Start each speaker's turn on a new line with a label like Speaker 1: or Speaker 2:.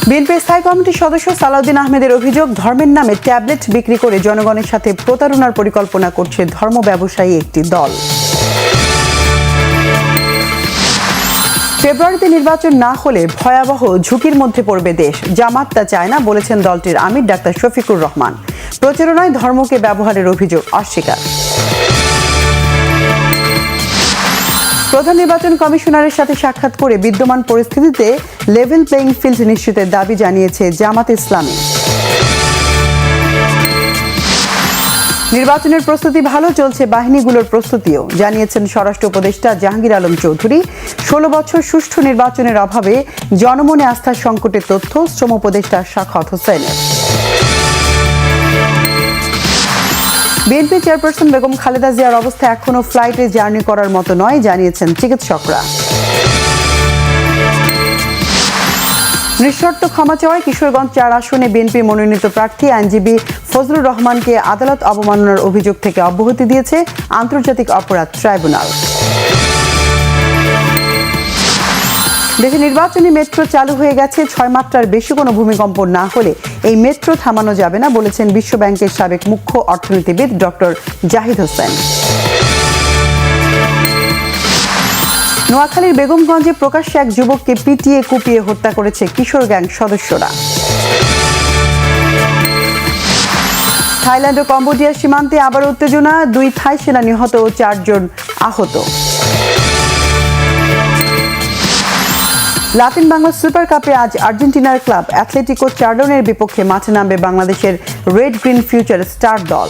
Speaker 1: বিএনপির স্থায়ী কমিটির সদস্য সালাউদ্দিন আহমেদের অভিযোগ, ধর্মের নামে ট্যাবলেট বিক্রি করে জনগণের সাথে প্রতারণার পরিকল্পনা করছে ধর্ম ব্যবসায়ী একটি দল। ফেব্রুয়ারিতে নির্বাচন না হলে ভয়াবহ ঝুঁকির মধ্যে পড়বে দেশ। জামাত তা চায় না বলেছেন দলটির আমির ডাক্তার শফিকুর রহমান। প্রচারণায় ধর্মকে ব্যবহারের অভিযোগ অস্বীকার। প্রধান নির্বাচন কমিশনারের সাথে সাক্ষাৎ করে বিদ্যমান পরিস্থিতিতে লেভেল প্লেইং ফিল্ড নিশ্চিতের দাবি জানিয়েছে জামাত ইসলামী। নির্বাচনের প্রস্তুতি ভালো, চলছে বাহিনীগুলোর প্রস্তুতিও, জানিয়েছেন স্বরাষ্ট্র উপদেষ্টা জাহাঙ্গীর আলম চৌধুরী। 16 বছর সুষ্ঠু নির্বাচনের অভাবে জনমনে আস্থার সংকটের তথ্য শ্রম উপদেষ্টা সাখাওয়াত হোসেনের। বিএনপি চেয়ারপারসন বেগম খালেদা জিয়ার অবস্থা এখনো ফ্লাইটে জার্নি করার মতো নয়, জানিয়েছেন চিকিৎসকরা। নিঃশর্ত ক্ষমা চাওয়ায় কিশোরগঞ্জ 4 আসনে বিএনপি মনোনীত প্রার্থী আইনজীবী ফজলুর রহমানকে আদালত অবমাননার অভিযোগ থেকে অব্যাহতি দিয়েছে আন্তর্জাতিক অপরাধ ট্রাইব্যুনাল। দেশে নির্বাচনী মেট্রো চালু হয়ে গেছে। 6 মাত্রার বেশি কোনো ভূমিকম্প না হলে এই মেট্রো থামানো যাবে না বলেছেন বিশ্বব্যাংকের সাবেক মুখ্য অর্থনীতিবিদ ডক্টর জাহিদ হোসেন। নোয়াখালীর বেগমগঞ্জে প্রকাশ্যে এক যুবককে পিটিয়ে কুপিয়ে হত্যা করেছে কিশোর গ্যাং সদস্যরা। থাইল্যান্ড ও কম্বোডিয়ার সীমান্তে আবার উত্তেজনা, 2 থাই সেনা নিহত ও 4 জন আহত। লাতিন বাংলা সুপার কাপে আজ আর্জেন্টিনার ক্লাব অ্যাথলেটিকো চার্লোনের বিপক্ষে মাঠে নামবে বাংলাদেশের রেড গ্রিন ফিউচার স্টার দল।